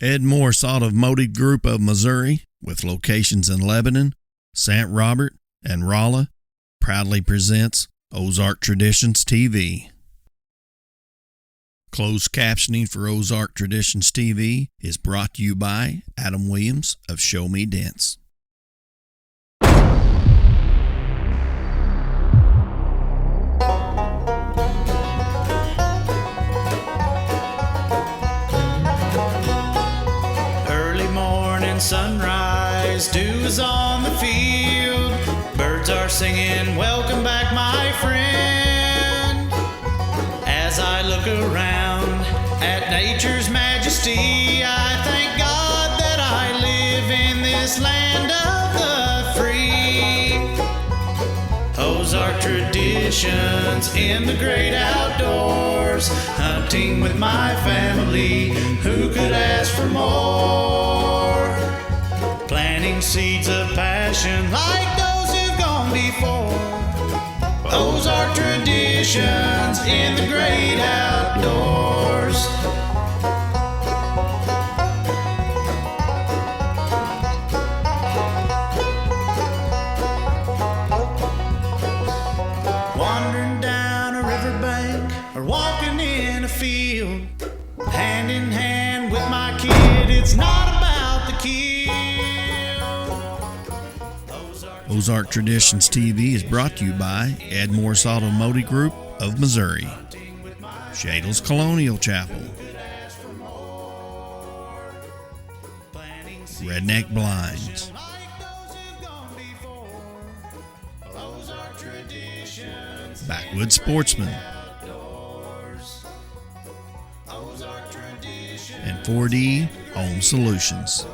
Ed Morse Automotive Group of Missouri, with locations in Lebanon, St. Robert, and Rolla, proudly presents Ozark Traditions TV. Closed captioning for Ozark Traditions TV is brought to you by Adam Williams of Show Me Dents. Early morning sunrise, dew is on the field. Birds are singing, welcome back, my friend. As I look around at nature's majesty, I thank God that I live in this land of the free. Ozark traditions in the great outdoors, hunting with my family, who could ask for more? Planting seeds of passion like those who've gone before. Ozark traditions in the great outdoors. Wandering down a riverbank or walking in a field, hand in hand with my kid, it's not about the kill. Ozark Traditions TV is brought to you by Ed Morse Automotive Group of Missouri, Shadle's Colonial Chapel, Redneck Blinds, Backwoods Sportsman, and 4D Home Solutions.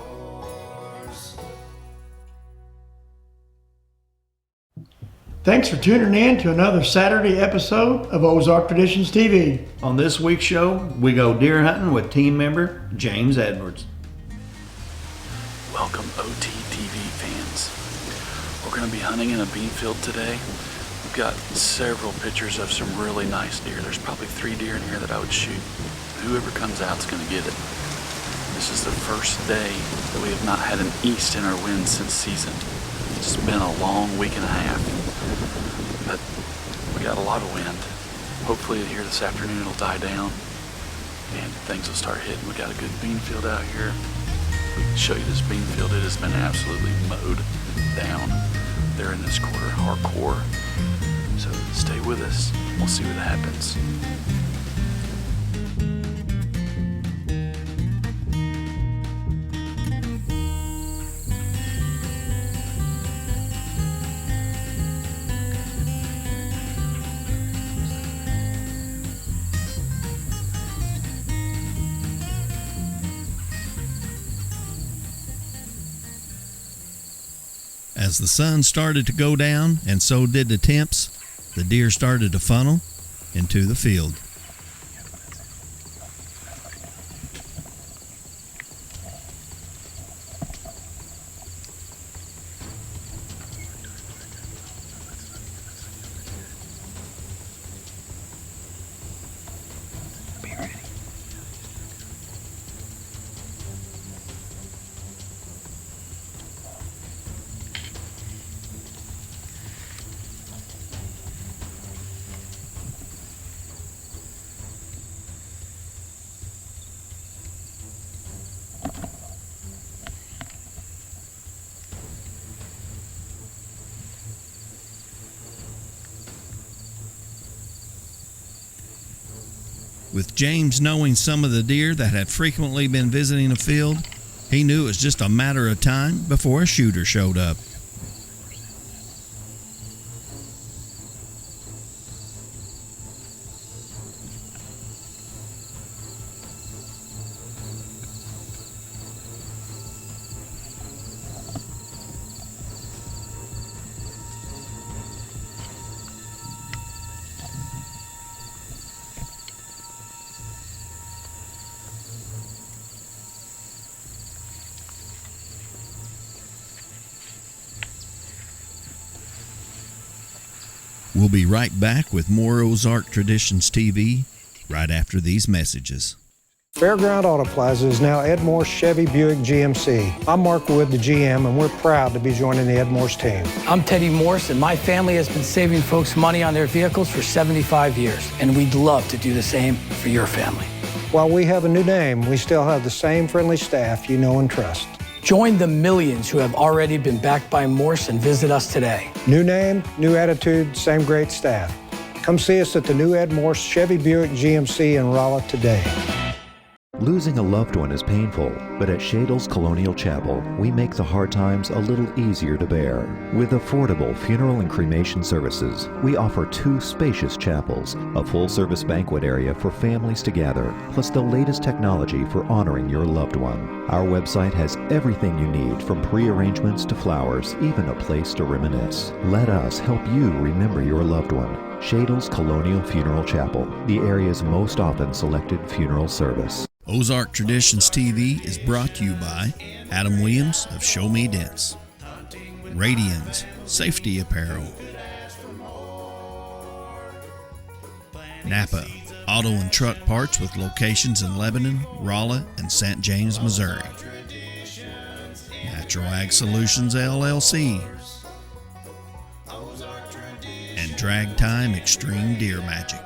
Thanks for tuning in to another Saturday episode of Ozark Traditions TV. On this week's show, we go deer hunting with team member James Edwards. Welcome OTTV fans. We're going to be hunting in a bean field today. We've got several pictures of some really nice deer. There's probably 3 deer in here that I would shoot. Whoever comes out's going to get it. This is the first day that we have not had an east in our wind since season. It's been a long week and a half, but we got a lot of wind. Hopefully here this afternoon it'll die down and things will start hitting. We got a good bean field out here. We can show you this bean field. It has been absolutely mowed down there in this quarter, hardcore. So stay with us. We'll see what happens. As the sun started to go down, and so did the temps, the deer started to funnel into the field. Be ready. With James knowing some of the deer that had frequently been visiting a field, he knew it was just a matter of time before a shooter showed up. We'll be right back with more Ozark Traditions TV right after these messages. Fairground Auto Plaza is now Ed Morse Chevy Buick GMC. I'm Mark Wood, the GM, and we're proud to be joining the Ed Morse team. I'm Teddy Morse, and my family has been saving folks money on their vehicles for 75 years, and we'd love to do the same for your family. While we have a new name, we still have the same friendly staff you know and trust. Join the millions who have already been backed by Morse and visit us today. New name, new attitude, same great staff. Come see us at the new Ed Morse Chevy Buick GMC in Rolla today. Losing a loved one is painful, but at Shadle's Colonial Chapel, we make the hard times a little easier to bear. With affordable funeral and cremation services, we offer 2 spacious chapels, a full-service banquet area for families to gather, plus the latest technology for honoring your loved one. Our website has everything you need, from pre-arrangements to flowers, even a place to reminisce. Let us help you remember your loved one. Shadle's Colonial Funeral Chapel, the area's most often selected funeral service. Ozark Traditions TV is brought to you by Adam Williams of Show Me Dents, Radians Safety Apparel, Napa Auto and Truck Parts with locations in Lebanon, Rolla, and St. James, Missouri, Natural Ag Solutions LLC, and Drag Time Extreme Deer Magic.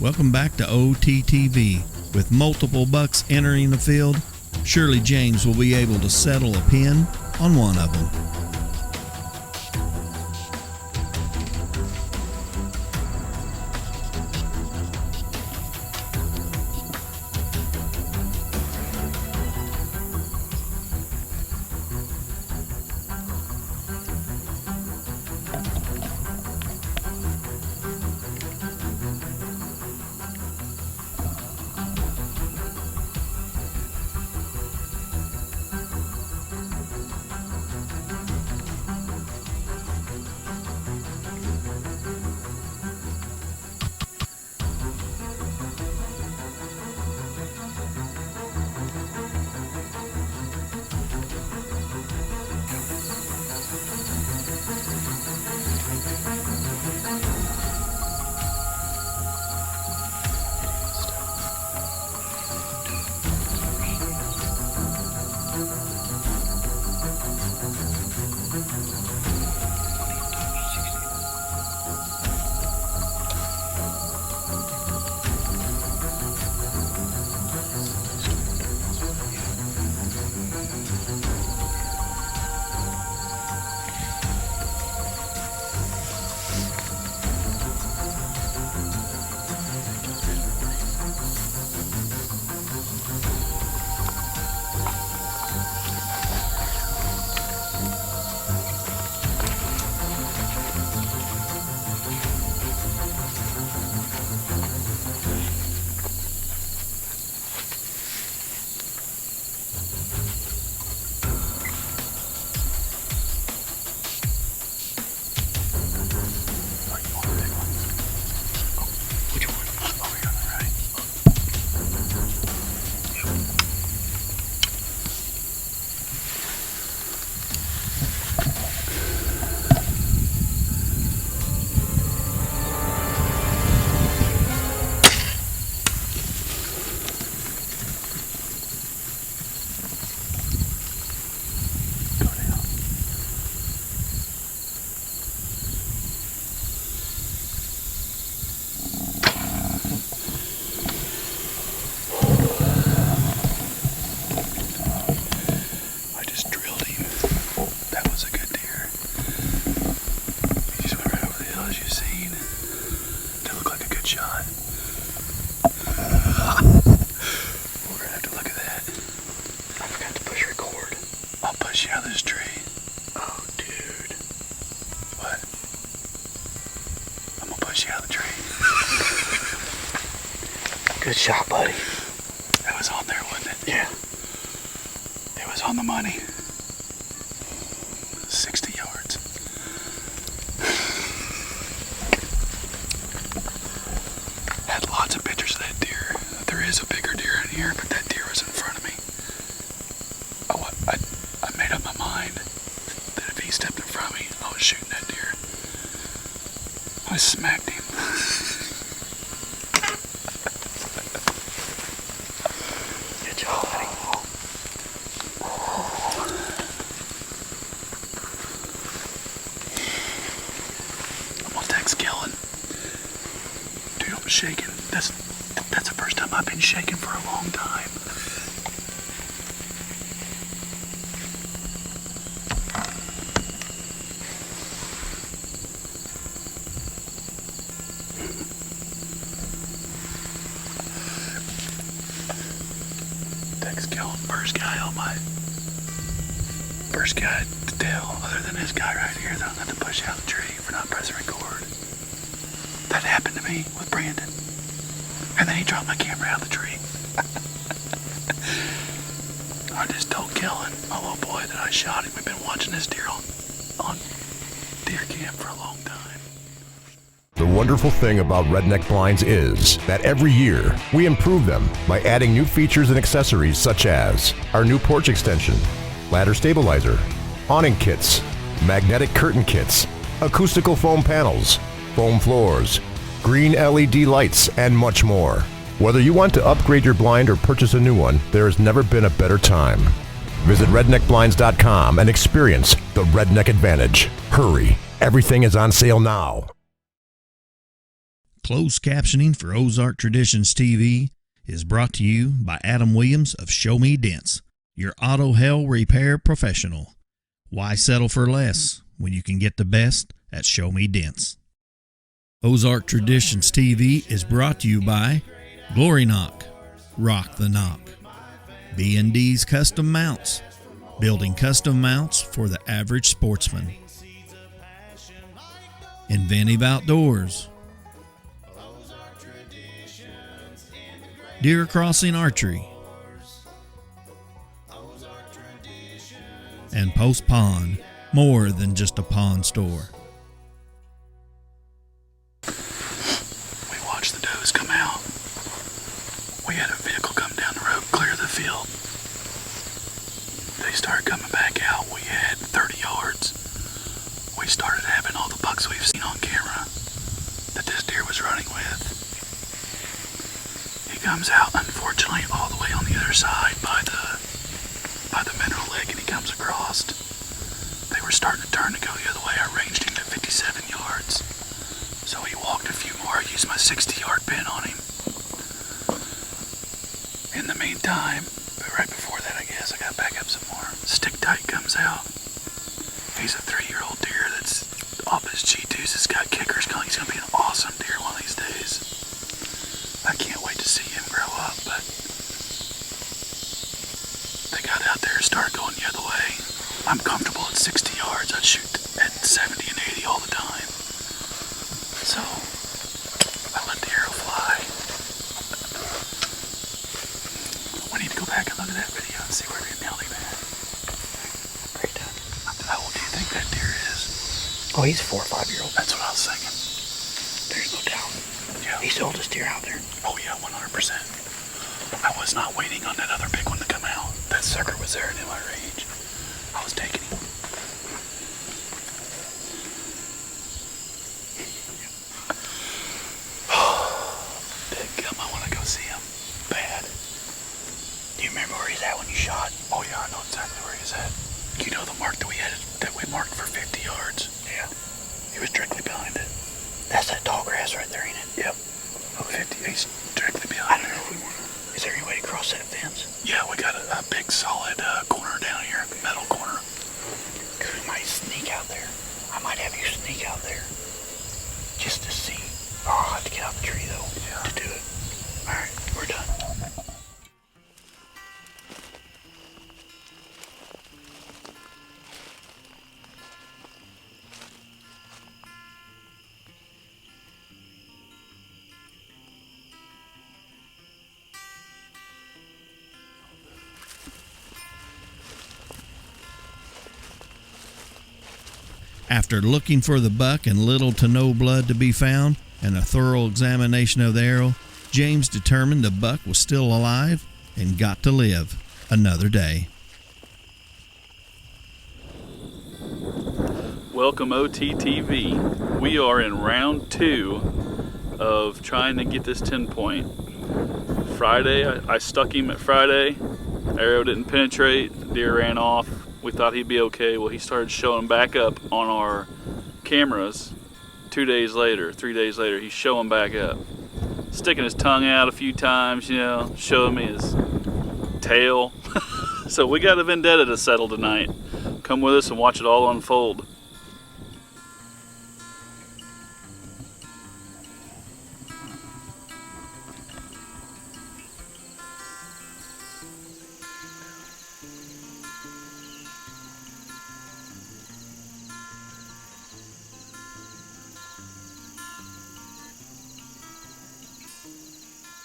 Welcome back to OTTV. With multiple bucks entering the field, surely James will be able to settle a pin on one of them. Good shot, buddy. That was on there, wasn't it? Yeah. It was on the money. 60 yards. Had lots of pictures of that deer. There is a bigger deer in here, but that deer was in front of me. I made up my mind that if he stepped in front of me, I was shooting that deer. I smacked him. Good job, buddy. I'm gonna text Kellen. Dude, I'm shaking. That's the first time I've been shaking for a long time. Text Kellen, first guy to tell, other than this guy right here, that I'm going to push out the tree for not pressing record. That happened to me with Brandon. And then he dropped my camera out of the tree. I just told Kellen, my little boy, that I shot him. We've been watching this deer on deer cam for a long time. The wonderful thing about Redneck Blinds is that every year we improve them by adding new features and accessories such as our new porch extension, ladder stabilizer, awning kits, magnetic curtain kits, acoustical foam panels, foam floors, green LED lights, and much more. Whether you want to upgrade your blind or purchase a new one, there has never been a better time. Visit redneckblinds.com and experience the Redneck Advantage. Hurry, everything is on sale now. Closed captioning for Ozark Traditions TV is brought to you by Adam Williams of Show Me Dents, your auto hell repair professional. Why settle for less when you can get the best at Show Me Dents? Ozark Traditions TV is brought to you by Glory Knock, Rock the Knock, B&D's Custom Mounts, building custom mounts for the average sportsman, Inventive Outdoors, Deer Crossing Archery, and Post Pond, more than just a pond store. We watched the does come out. We had a vehicle come down the road, clear the field. They started coming back out. We had 30 yards. We started having all the bucks we've seen on camera that this deer was running with. He comes out, unfortunately, all the way on the other side by the mineral lake, and he comes across. They were starting to turn to go the other way. I ranged him at 57 yards. So he walked a few more. I used my 60-yard pin on him. In the meantime, but right before that, I guess, I got to back up some more. Stick Tight comes out. He's a 3-year-old deer that's off his G2s. It's got kickers going. He's going to be an awesome deer one of these days. I can't wait to see him grow up, but they got out there and started going the other way. I'm comfortable at 60 yards. I'd shoot at 70 and 80 all the time. So, I let the arrow fly. We need to go back and look at that video and see where we nailed him at. Great time. How old do you think that deer is? Oh, he's a 4 or 5 year old. That's what I was thinking. There's no doubt. Yeah. He's the oldest deer out there. Oh yeah, 100%. I was not waiting on that other big one to come out. That sucker was there and in my range. I was taking him. Big gum, I want to go see him. Bad. Do you remember where he's at when you shot? Oh yeah, I know exactly where he's at. You know the mark that we marked for 50 yards? Yeah. He was directly behind it. That's that tall grass right there, ain't it? Yep. Oh, 50, he's directly I behind don't know there. if we want to. Is there any way to cross that fence? Yeah, we got a big solid corner down here, metal corner. Because we might sneak out there. I might have you sneak out there. Just to see. Oh, I'll have to get out the tree, though, to do it. Alright, we're done. After looking for the buck and little to no blood to be found and a thorough examination of the arrow, James determined the buck was still alive and got to live another day. Welcome Welcome OTTV. We are in round 2 of trying to get this 10-point. Friday, I stuck him at Friday. Arrow didn't penetrate. Deer ran off. We thought he'd be okay. Well, he started showing back up on our cameras 2 days later, 3 days later. He's showing back up. Sticking his tongue out a few times, you know, showing me his tail. So we got a vendetta to settle tonight. Come with us and watch it all unfold.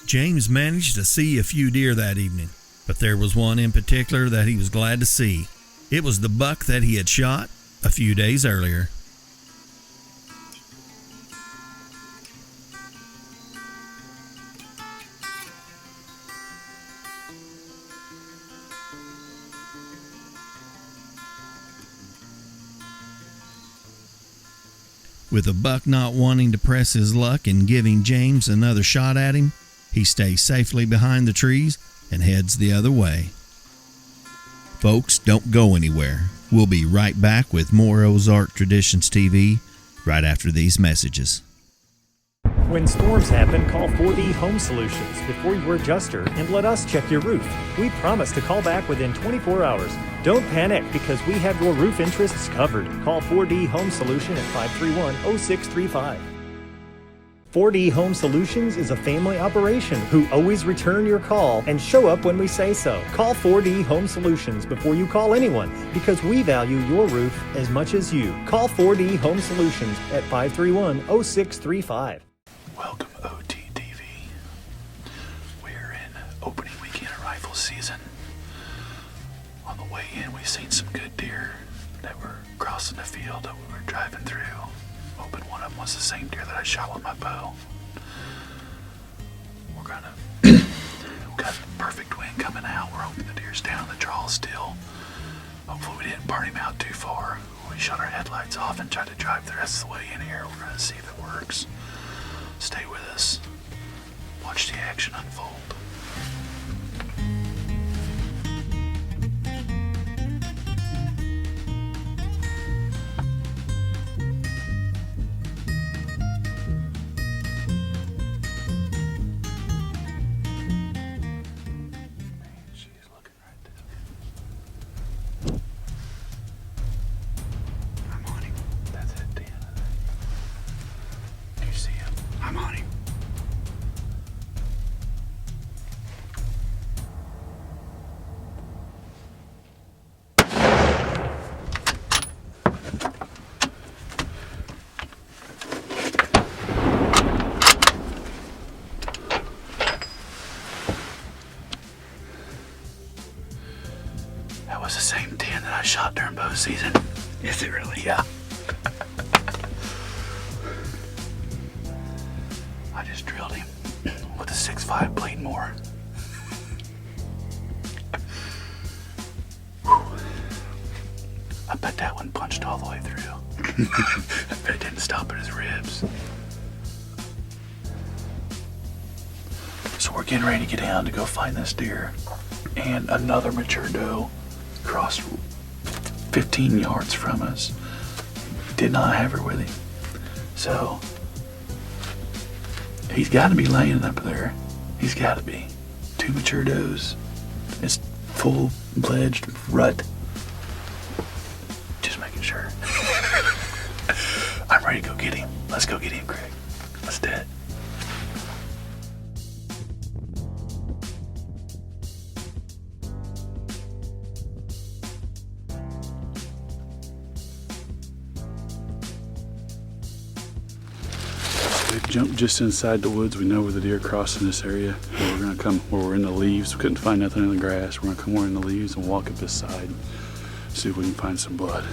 James managed to see a few deer that evening, but there was one in particular that he was glad to see. It was the buck that he had shot a few days earlier. With the buck not wanting to press his luck and giving James another shot at him, he stays safely behind the trees and heads the other way. Folks, don't go anywhere. We'll be right back with more Ozark Traditions TV right after these messages. When storms happen, call 4D Home Solutions before your adjuster and let us check your roof. We promise to call back within 24 hours. Don't panic because we have your roof interests covered. Call 4D Home Solution at 531-0635. 4D Home Solutions is a family operation who always return your call and show up when we say so. Call 4D Home Solutions before you call anyone because we value your roof as much as you. Call 4D Home Solutions at 531-0635. Welcome OTTV. We're in opening weekend of rifle season. On the way in, we seen some good deer that were crossing the field that we were driving through. Hoping one of them was the same deer that I shot with my bow. We're gonna we've got perfect wind coming out. We're hoping the deer's down in the draw still. Hopefully we didn't burn him out too far. We shut our headlights off and tried to drive the rest of the way in here. We're gonna see if it works. Stay with us. Watch the action unfold. That was the same 10 that I shot during bow season. Is it really? Yeah. I just drilled him with a 6.5 bleed more. I bet that one punched all the way through. I bet it didn't stop at his ribs. So we're getting ready to get down to go find this deer and another mature doe crossed 15 yards from us. Did not have her with him. So he's got to be laying up there. He's got to be. 2 mature does. It's full-fledged rut. Just making sure. I'm ready to go get him. Let's go get him, Craig. Let's do it. We've jumped just inside the woods. We know where the deer cross in this area. We're gonna come where we're in the leaves. We couldn't find nothing in the grass. We're gonna come where we're in the leaves and walk up this side. See if we can find some blood.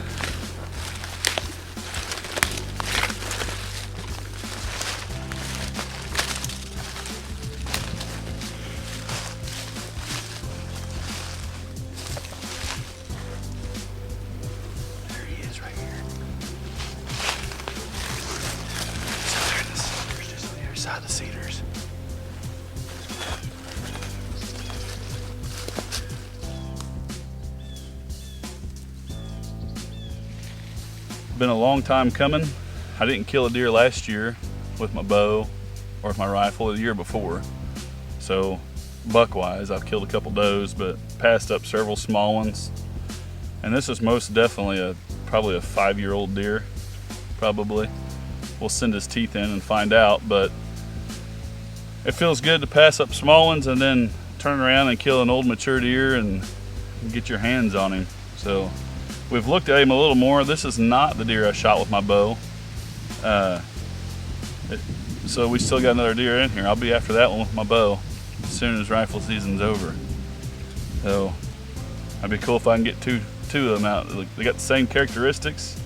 There he is right here. side of Cedars. Been a long time coming. I didn't kill a deer last year with my bow or with my rifle the year before. So buck-wise, I've killed a couple does, but passed up several small ones. And this is most definitely probably a 5-year-old deer, probably. We'll send his teeth in and find out, but it feels good to pass up small ones and then turn around and kill an old mature deer and get your hands on him. So we've looked at him a little more. This is not the deer I shot with my bow. So we still got another deer in here. I'll be after that one with my bow as soon as rifle season's over. So it'd be cool if I can get two of them out. They got the same characteristics,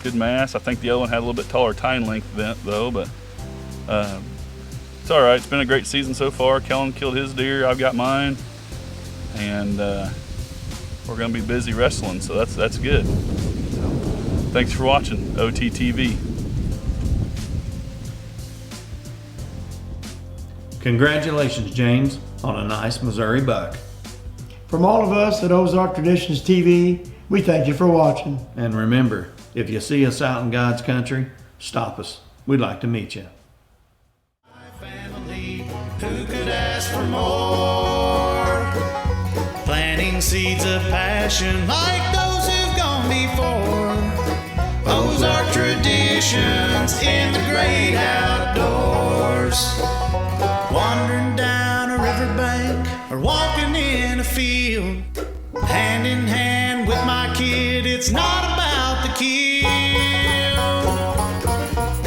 good mass. I think the other one had a little bit taller tine length though, but it's all right. It's been a great season so far. Kellen killed his deer, I've got mine, and we're gonna be busy wrestling, so that's good. So, thanks for watching OTTV. Congratulations, James, on a nice Missouri buck. From all of us at Ozark Traditions TV, we thank you for watching. And remember, if you see us out in God's country, stop us. We'd like to meet you. Family, who could ask for more? Planting seeds of passion like those who've gone before. Ozark Traditions in the great outdoors. Wandering down a riverbank or walking in a field, hand in hand with my kid, it's not about the kill.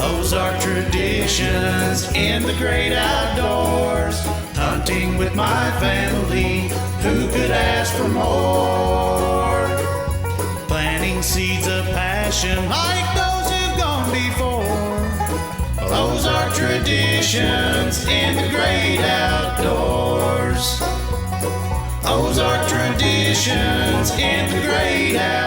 Ozark Traditions in the great outdoors, hunting with my family, who could ask for more? Planting seeds of passion like those who've gone before. Ozark Traditions in the great outdoors. Ozark Traditions in the great outdoors.